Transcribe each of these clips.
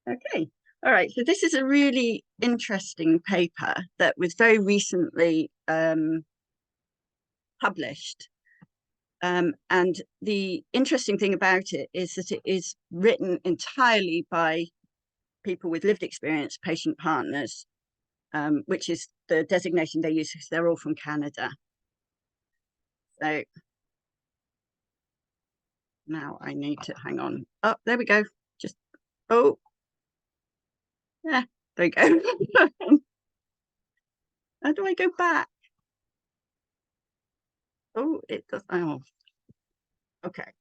Okay. All right. So this is a really interesting paper that was very recently published. And the interesting thing about it is that it is written entirely by people with lived experience, patient partners, which is the designation they use because they're all from Canada. So now I need to hang on. Oh, there we go. Just, oh, yeah, there we go. How do I go back? Oh, it does. Oh, okay.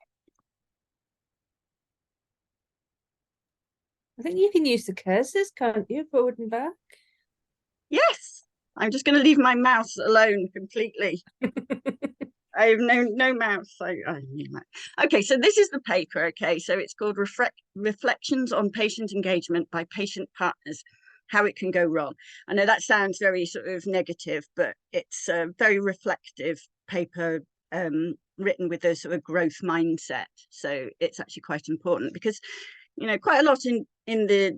I think you can use the cursors, can't you? Forward and back. Yes, I'm just going to leave my mouse alone completely. I have no mouse. Okay, so this is the paper. Okay, so it's called Reflections on Patient Engagement by Patient Partners, How It Can Go Wrong. I know that sounds very sort of negative, but it's a very reflective paper written with a sort of growth mindset. So it's actually quite important because, you know, quite a lot in the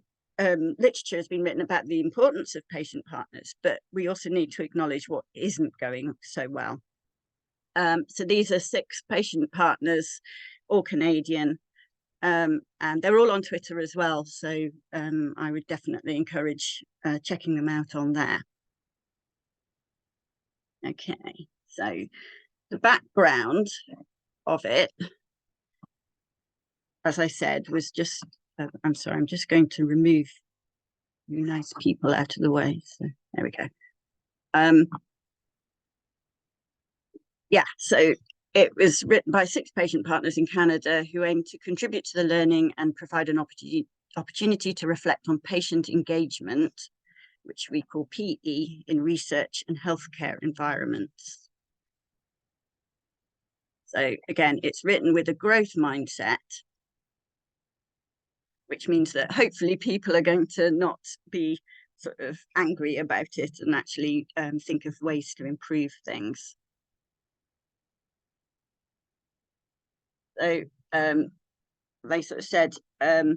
literature has been written about the importance of patient partners, but we also need to acknowledge what isn't going so well. So these are 6 patient partners, all Canadian, and they're all on Twitter as well. So I would definitely encourage checking them out on there. Okay, so the background of it, as I said, was just, I'm sorry, I'm just going to remove you nice people out of the way. So there we go. Yeah, so it was written by 6 patient partners in Canada who aim to contribute to the learning and provide an opportunity to reflect on patient engagement, which we call PE, in research and healthcare environments. So again, it's written with a growth mindset, which means that hopefully people are going to not be sort of angry about it and actually think of ways to improve things. So they sort of said that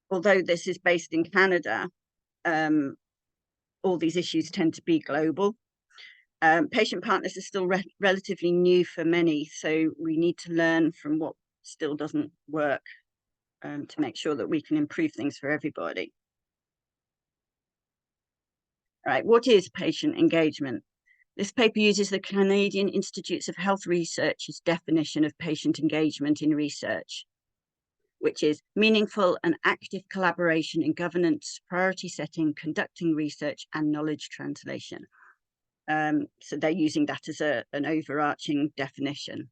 although this is based in Canada, all these issues tend to be global. Patient partners are still relatively new for many, so we need to learn from what still doesn't work to make sure that we can improve things for everybody. All right, what is patient engagement? This paper uses the Canadian Institutes of Health Research's definition of patient engagement in research, which is meaningful and active collaboration in governance, priority setting, conducting research, and knowledge translation. So they're using that as an overarching definition.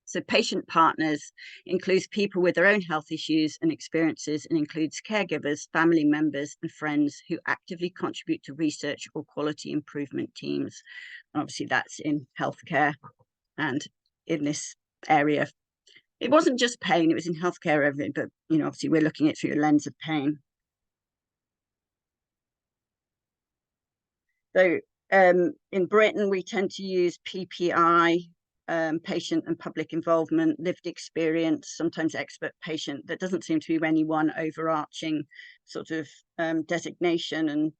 So patient partners includes people with their own health issues and experiences, and includes caregivers, family members, and friends who actively contribute to research or quality improvement teams. Obviously, that's in healthcare and in this area. It wasn't just pain, it was in healthcare, everything, but you know, obviously we're looking at it through a lens of pain. So in Britain, we tend to use PPI, patient and public involvement, lived experience, sometimes expert patient. There doesn't seem to be any one overarching sort of designation, and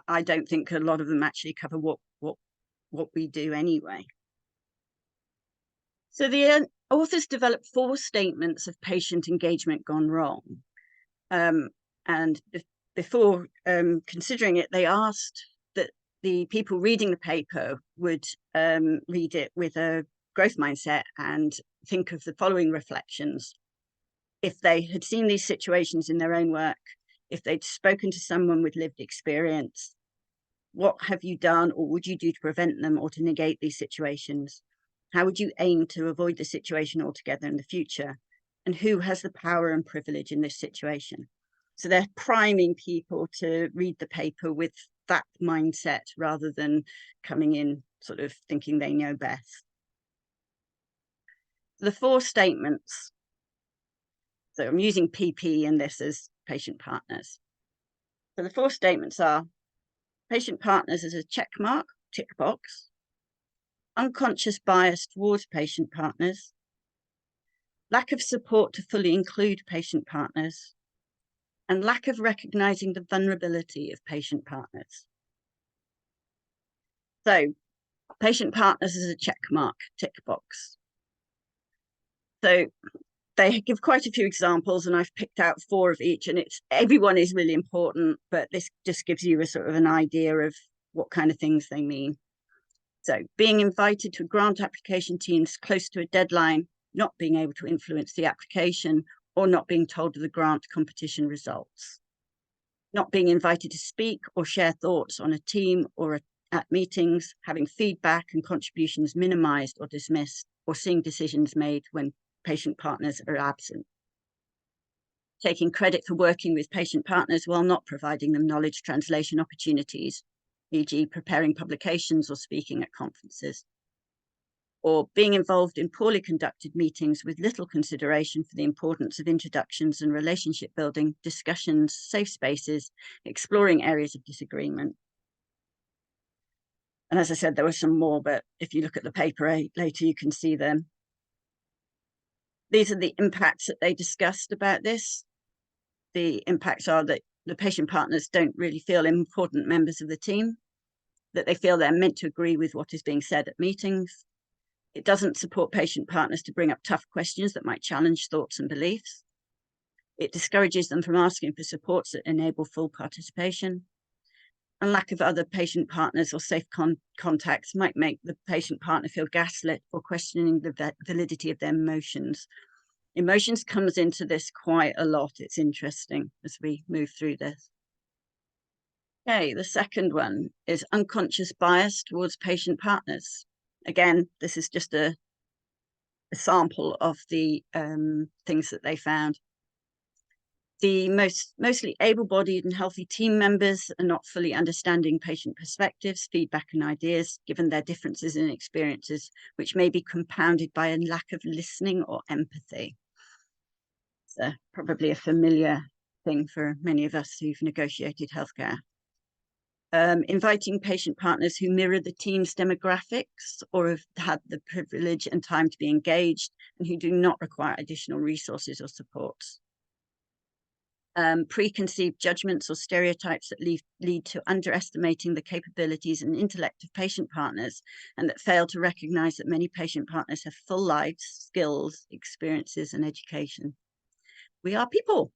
I don't think a lot of them actually cover what we do anyway. So the authors developed 4 statements of patient engagement gone wrong. And before considering it, they asked that the people reading the paper would read it with a growth mindset and think of the following reflections. If they had seen these situations in their own work, if they'd spoken to someone with lived experience, what have you done or would you do to prevent them or to negate these situations? How would you aim to avoid the situation altogether in the future? And who has the power and privilege in this situation? So they're priming people to read the paper with that mindset rather than coming in sort of thinking they know best. The 4 statements. So I'm using PP and this as patient partners. So the 4 statements are: patient partners as a check mark, tick box; unconscious bias towards patient partners; lack of support to fully include patient partners, and lack of recognizing the vulnerability of patient partners. So, patient partners is a check mark, tick box. So they give quite a few examples, and I've picked out 4 of each, and everyone is really important, but this just gives you a sort of an idea of what kind of things they mean. So being invited to grant application teams close to a deadline, not being able to influence the application, or not being told of the grant competition results. Not being invited to speak or share thoughts on a team or at meetings, having feedback and contributions minimized or dismissed, or seeing decisions made when patient partners are absent. Taking credit for working with patient partners while not providing them knowledge translation opportunities, e.g. preparing publications or speaking at conferences. Or being involved in poorly conducted meetings with little consideration for the importance of introductions and relationship building, discussions, safe spaces, exploring areas of disagreement. And as I said, there were some more, but if you look at the paper later, you can see them. These are the impacts that they discussed about this. The impacts are that the patient partners don't really feel important members of the team, that they feel they're meant to agree with what is being said at meetings. It doesn't support patient partners to bring up tough questions that might challenge thoughts and beliefs. It discourages them from asking for supports that enable full participation. And lack of other patient partners or safe contacts might make the patient partner feel gaslit or questioning the validity of their emotions. Emotions comes into this quite a lot. It's interesting as we move through this. Okay, the second one is unconscious bias towards patient partners. Again, this is just a sample of the things that they found. The mostly able-bodied and healthy team members are not fully understanding patient perspectives, feedback and ideas, given their differences in experiences, which may be compounded by a lack of listening or empathy. It's probably a familiar thing for many of us who've negotiated healthcare. Inviting patient partners who mirror the team's demographics or have had the privilege and time to be engaged and who do not require additional resources or supports. Preconceived judgments or stereotypes that lead to underestimating the capabilities and intellect of patient partners, and that fail to recognize that many patient partners have full lives, skills, experiences, and education. We are people.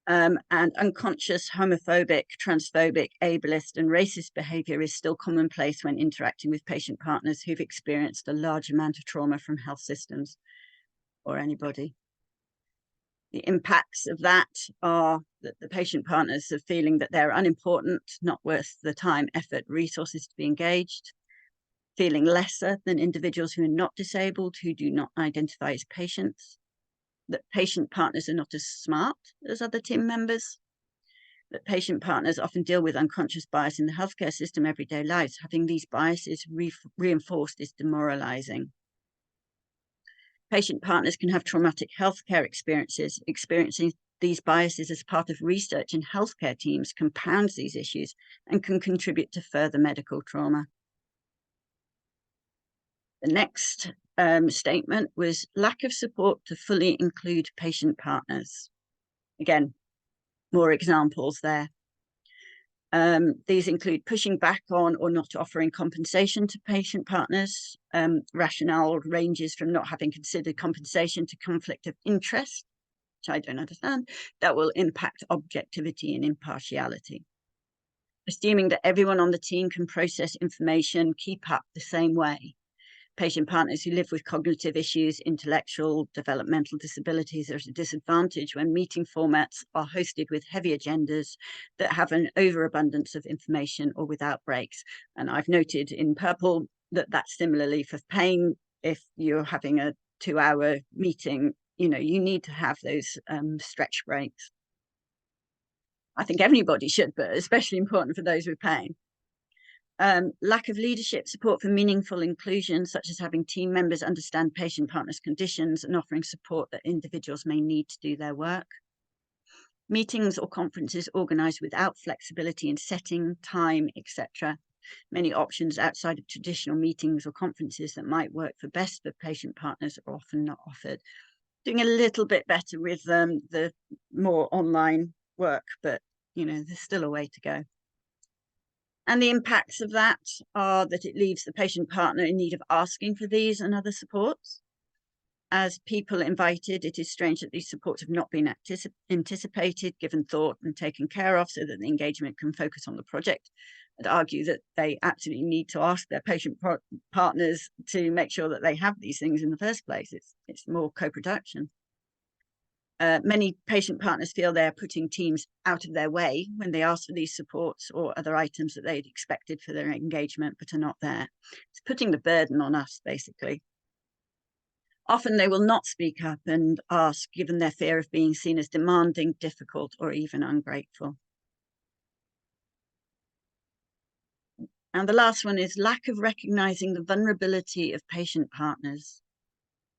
And unconscious homophobic, transphobic, ableist, and racist behavior is still commonplace when interacting with patient partners who've experienced a large amount of trauma from health systems or anybody. The impacts of that are that the patient partners are feeling that they're unimportant, not worth the time, effort, resources to be engaged, feeling lesser than individuals who are not disabled, who do not identify as patients, that patient partners are not as smart as other team members, that patient partners often deal with unconscious bias in the healthcare system everyday lives. Having these biases reinforced is demoralizing. Patient partners can have traumatic healthcare experiences. Experiencing these biases as part of research in healthcare teams compounds these issues and can contribute to further medical trauma. The next statement was lack of support to fully include patient partners. Again, more examples there. These include pushing back on or not offering compensation to patient partners. Rationale ranges from not having considered compensation to conflict of interest, which I don't understand, that will impact objectivity and impartiality. Assuming that everyone on the team can process information, keep up the same way. Patient partners who live with cognitive issues, intellectual, developmental disabilities are at a disadvantage when meeting formats are hosted with heavy agendas that have an overabundance of information or without breaks. And I've noted in purple that that's similarly for pain. If you're having a 2-hour meeting, you need to have those stretch breaks. I think everybody should, but especially important for those with pain. Lack of leadership support for meaningful inclusion, such as having team members understand patient partners' conditions and offering support that individuals may need to do their work. Meetings or conferences organized without flexibility in setting, time, etc. Many options outside of traditional meetings or conferences that might work for best for patient partners are often not offered. Doing a little bit better with the more online work, but there's still a way to go. And the impacts of that are that it leaves the patient partner in need of asking for these and other supports. As people invited, it is strange that these supports have not been anticipated, given thought and taken care of so that the engagement can focus on the project. I'd argue that they absolutely need to ask their patient partners to make sure that they have these things in the first place. It's more co-production. Many patient partners feel they're putting teams out of their way when they ask for these supports or other items that they'd expected for their engagement but are not there. It's putting the burden on us, basically. Often they will not speak up and ask, given their fear of being seen as demanding, difficult, or even ungrateful. And the last one is lack of recognizing the vulnerability of patient partners.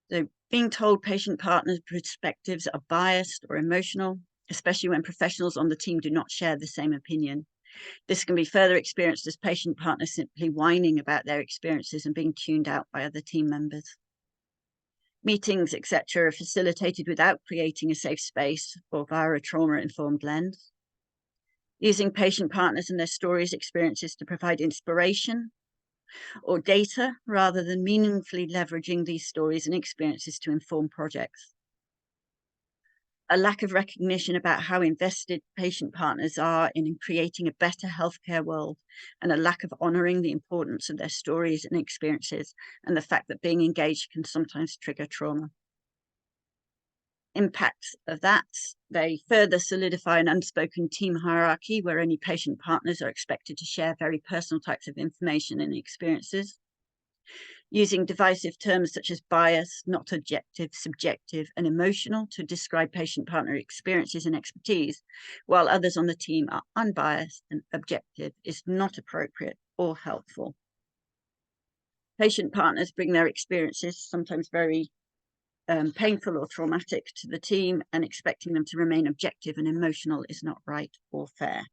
So being told patient partners' perspectives are biased or emotional, especially when professionals on the team do not share the same opinion. This can be further experienced as patient partners simply whining about their experiences and being tuned out by other team members. Meetings, etc., are facilitated without creating a safe space or via a trauma-informed lens. Using patient partners and their stories, experiences to provide inspiration or data rather than meaningfully leveraging these stories and experiences to inform projects. A lack of recognition about how invested patient partners are in creating a better healthcare world, and a lack of honouring the importance of their stories and experiences, and the fact that being engaged can sometimes trigger trauma. Impacts of that, they further solidify an unspoken team hierarchy where only patient partners are expected to share very personal types of information and experiences. Using divisive terms such as bias, not objective, subjective, and emotional to describe patient partner experiences and expertise, while others on the team are unbiased and objective, is not appropriate or helpful. Patient partners bring their experiences, sometimes very painful or traumatic, to the team, and expecting them to remain objective and emotional is not right or fair.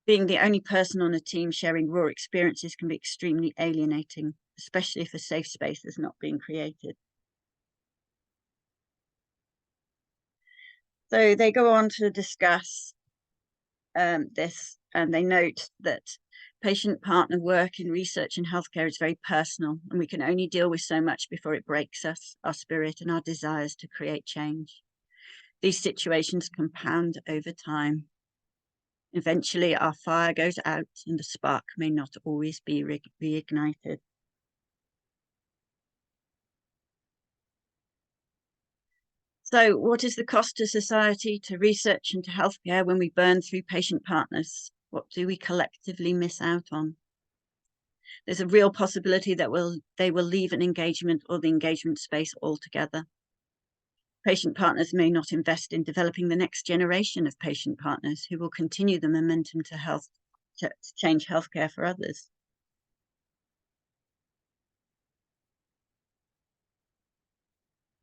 Being the only person on a team sharing raw experiences can be extremely alienating, especially if a safe space has not been created. So they go on to discuss this, and they note that patient partner work in research and healthcare is very personal, and we can only deal with so much before it breaks us, our spirit, and our desires to create change. These situations compound over time. Eventually, our fire goes out and the spark may not always be reignited. So what is the cost to society, to research and to healthcare when we burn through patient partners? What do we collectively miss out on? There's a real possibility that they will leave an engagement or the engagement space altogether. Patient partners may not invest in developing the next generation of patient partners who will continue the momentum to change healthcare for others.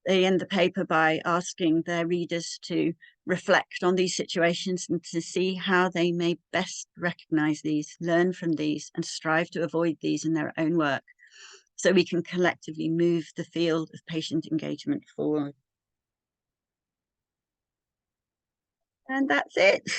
They end the paper by asking their readers to reflect on these situations and to see how they may best recognize these, learn from these, and strive to avoid these in their own work, so we can collectively move the field of patient engagement forward. And that's it.